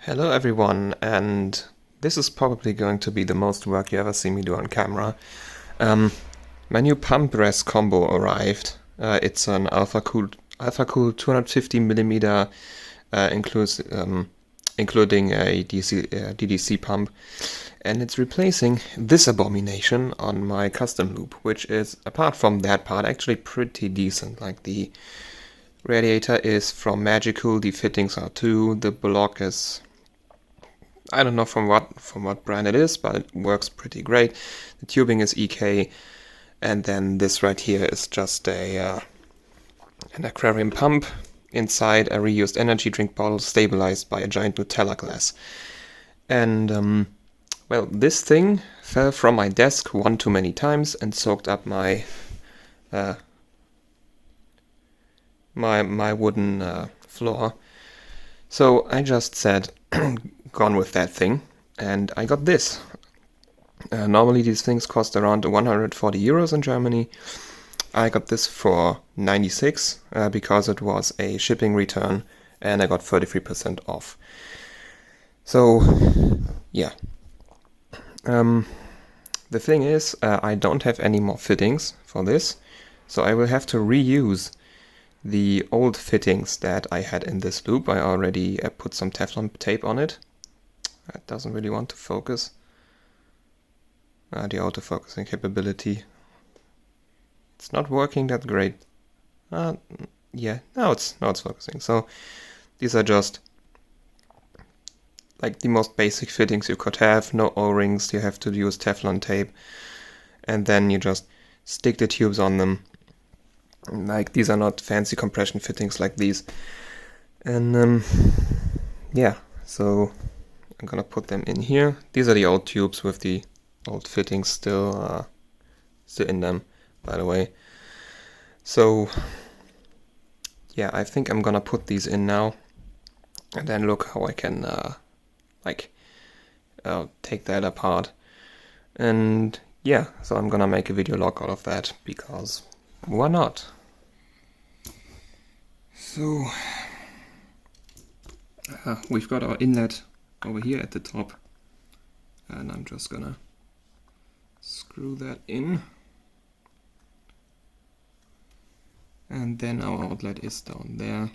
Hello everyone, and this is probably going to be the most work you ever see me do on camera. My new pump rest combo arrived. It's an AlphaCool 250mm including a DDC pump, and it's replacing this abomination on my custom loop, which is, apart from that part, actually pretty decent. Like, the radiator is from Magical, the fittings are too, the block is, I don't know from what brand it is, but it works pretty great. The tubing is EK, and then this right here is just an aquarium pump inside a reused energy drink bottle stabilized by a giant Nutella glass. And well, this thing fell from my desk one too many times and soaked up my my wooden floor. So I just said, gone with that thing, and I got this. Normally these things cost around 140 euros in Germany. I got this for 96 because it was a shipping return, and I got 33% off. So yeah. The thing is, I don't have any more fittings for this, so I will have to reuse the old fittings that I had in this loop. I already put some Teflon tape on it. It doesn't really want to focus. The autofocusing capability. It's not working that great. Yeah, now it's focusing. So these are just like the most basic fittings you could have. No O-rings, you have to use Teflon tape, and then you just stick the tubes on them. Like, these are not fancy compression fittings like these. And yeah, so I'm gonna put them in here. These are the old tubes with the old fittings still in them, by the way. So yeah, I think I'm gonna put these in now, and then look how I can take that apart. And yeah, so I'm gonna make a video log out of that, because why not? So we've got our inlet over here at the top, and I'm just gonna screw that in, and then our outlet is down there.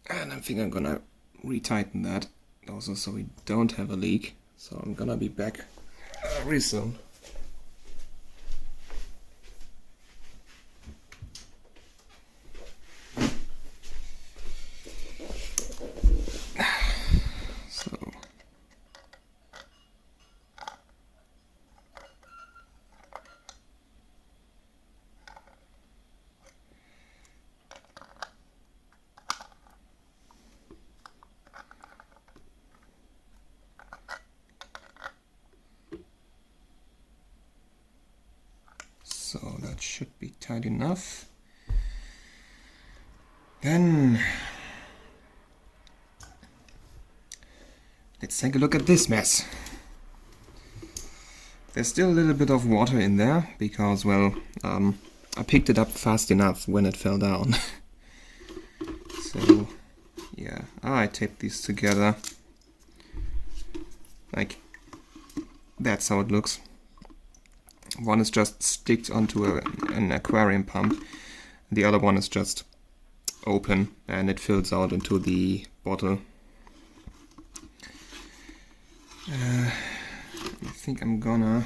And I think I'm gonna retighten that also, so we don't have a leak. So I'm gonna be back really soon. So that should be tight enough. Then let's take a look at this mess. There's still a little bit of water in there because, well, I picked it up fast enough when it fell down. So yeah, I taped these together. Like, that's how it looks. One is just sticked onto an aquarium pump. The other one is just open and it fills out into the bottle. I think I'm gonna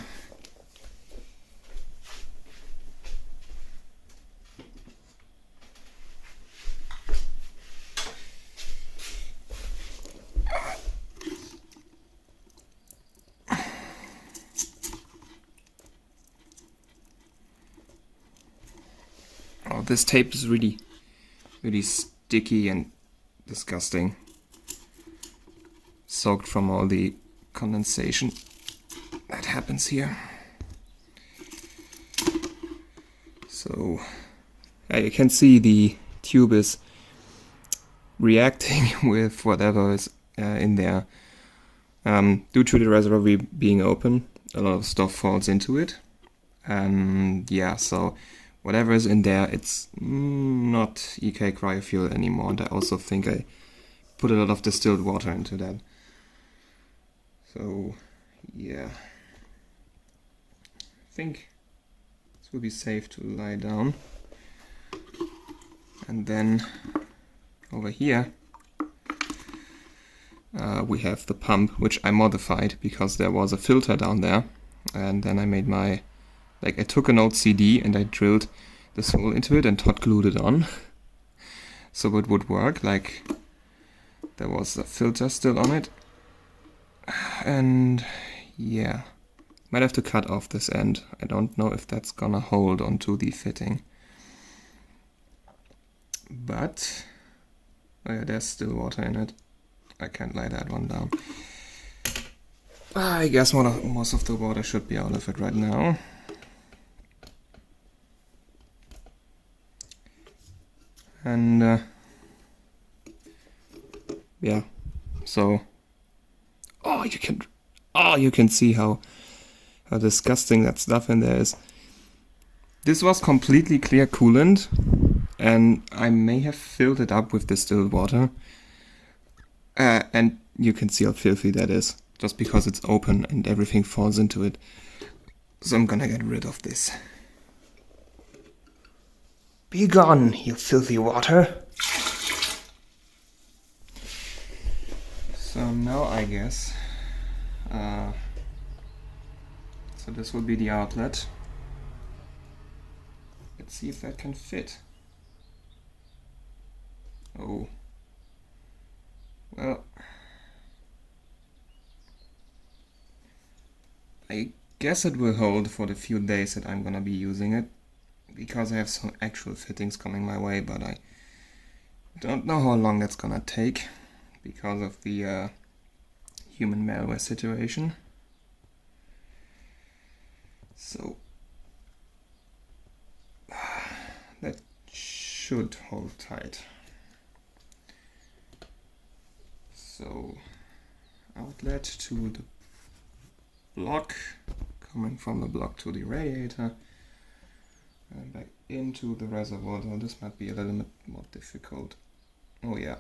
this tape is really sticky and disgusting, soaked from all the condensation that happens here. So you can see the tube is reacting with whatever is in there. Due to the reservoir being open, a lot of stuff falls into it. Yeah, so whatever is in there, it's not EK cryofuel anymore. And I also think I put a lot of distilled water into that. So yeah, I think this will be safe to lie down. And then over here we have the pump, which I modified because there was a filter down there. And then I made my, I took an old CD and I drilled this hole into it and hot glued it on. So it would work, like there was a filter still on it. And yeah, might have to cut off this end. I don't know if that's gonna hold onto the fitting. But, oh yeah, there's still water in it. I can't lay that one down. I guess most of the water should be out of it right now. And yeah, so you can see how disgusting that stuff in there is. This was completely clear coolant, and I may have filled it up with distilled water. And you can see how filthy that is, just because it's open and everything falls into it. So I'm gonna get rid of this. Be gone, you filthy water! So now I guess, so this will be the outlet. Let's see if that can fit. Oh. Well, I guess it will hold for the few days that I'm gonna be using it, because I have some actual fittings coming my way, but I don't know how long that's gonna take because of the human malware situation. So that should hold tight. So outlet to the block, coming from the block to the radiator, and back into the reservoir. So this might be a little bit more difficult. Oh yeah.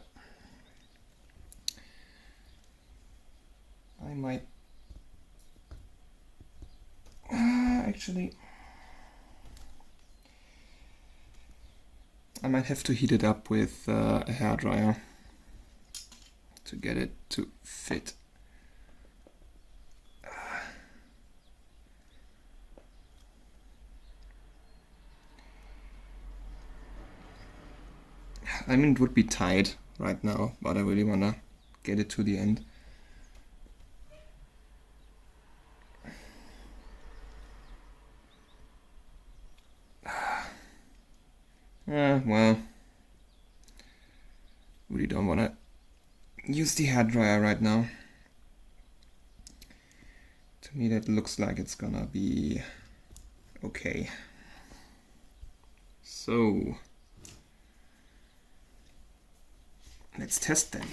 I might actually I might have to heat it up with a hairdryer to get it to fit. I mean, it would be tight right now, but I really wanna get it to the end. Well, really don't wanna use the hairdryer right now. To me that looks like it's gonna be okay. So let's test then.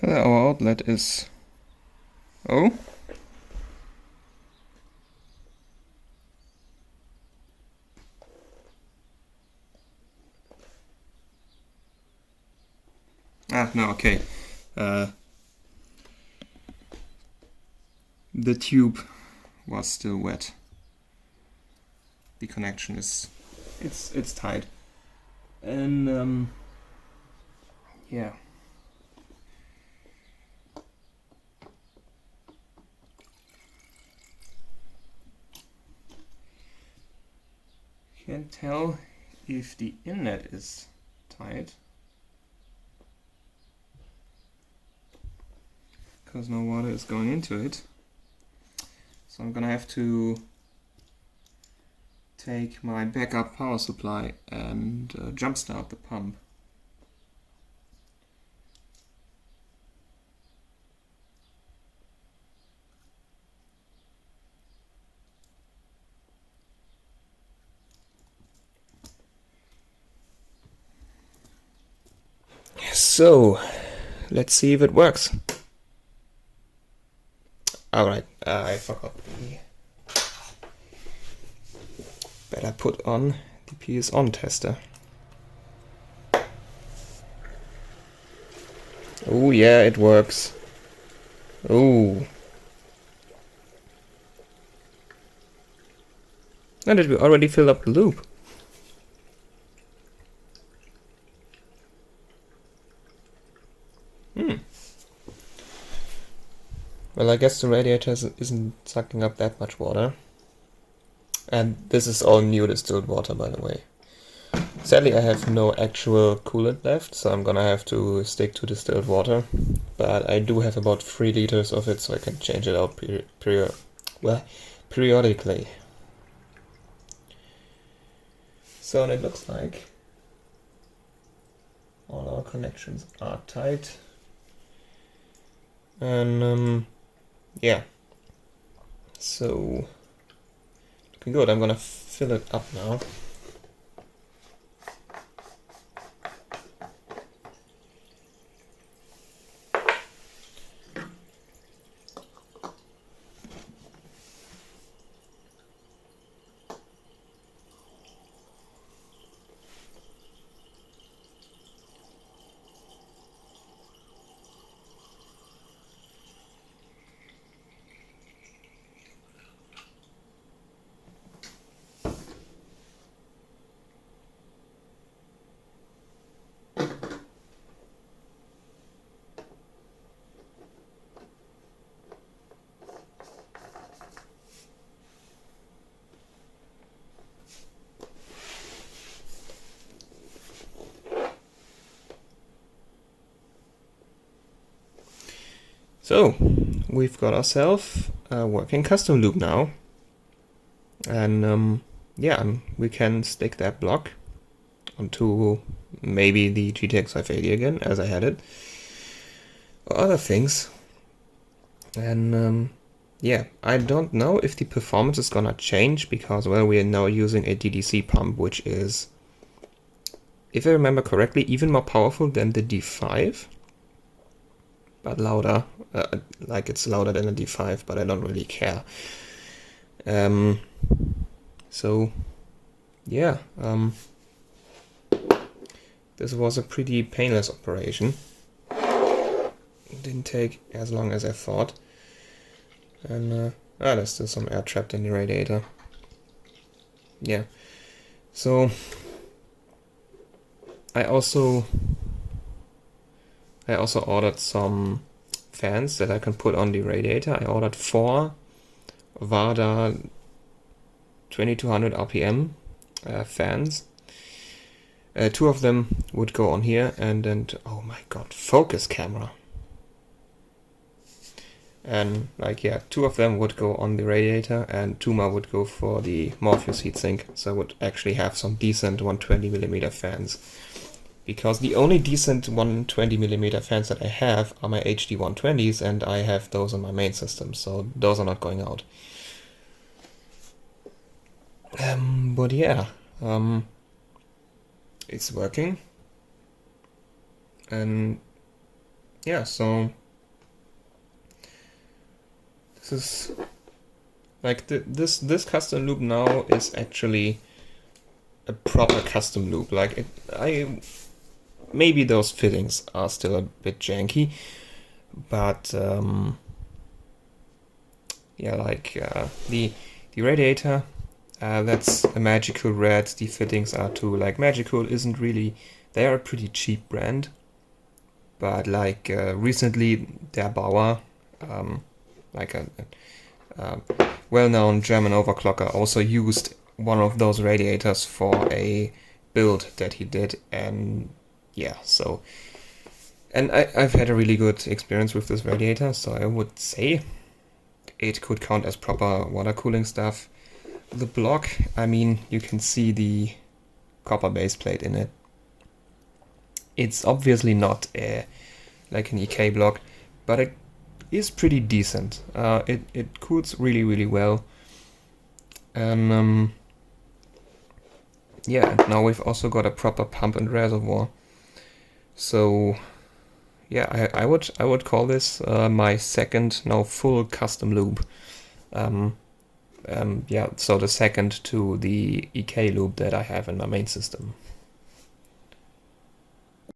Our outlet is... Oh? Ah, no, okay. The tube was still wet. The connection is... it's tight. And, yeah. Can't tell if the inlet is tight, because no water is going into it. So I'm gonna have to take my backup power supply and jumpstart the pump. So, let's see if it works. Alright, I forgot the... Better put on the PS on tester. Oh yeah, it works. Oh. And did we already fill up the loop? Well, I guess the radiator isn't sucking up that much water. And this is all new distilled water, by the way. Sadly, I have no actual coolant left, so I'm gonna have to stick to distilled water. But I do have about 3 liters of it, so I can change it out periodically. So it looks like all our connections are tight. And yeah, so looking good. I'm gonna fill it up now. So, we've got ourselves a working custom loop now. And yeah, we can stick that block onto maybe the GTX 580 again, as I had it, or other things. And yeah, I don't know if the performance is gonna change, because, well, we are now using a DDC pump, which is, if I remember correctly, even more powerful than the D5. But louder, like it's louder than a D5, but I don't really care. So, yeah, this was a pretty painless operation. It didn't take as long as I thought. And, there's still some air trapped in the radiator. Yeah, so I also ordered some fans that I can put on the radiator. I ordered 4 Vada 2200 RPM fans. 2 of them would go on here, and then, oh my god, focus camera. And like, yeah, 2 of them would go on the radiator, and 2 more would go for the Morpheus heatsink. So I would actually have some decent 120mm fans. Because the only decent 120mm fans that I have are my HD 120s, and I have those on my main system, so those are not going out. But yeah, it's working. And yeah, so this is like this custom loop now is actually a proper custom loop. Like maybe those fittings are still a bit janky, but yeah, like the radiator, that's a Magical red. The fittings are too. Like, Magical isn't really, they are a pretty cheap brand, but like recently their Bauer, like a well-known German overclocker, also used one of those radiators for a build that he did, and yeah, so, and I've had a really good experience with this radiator, so I would say it could count as proper water cooling stuff. The block, I mean, you can see the copper base plate in it. It's obviously not like an EK block, but it is pretty decent. It cools really well. And yeah, and now we've also got a proper pump and reservoir. So yeah, I would call this my second now full custom loop. Yeah, so the second to the EK loop that I have in my main system.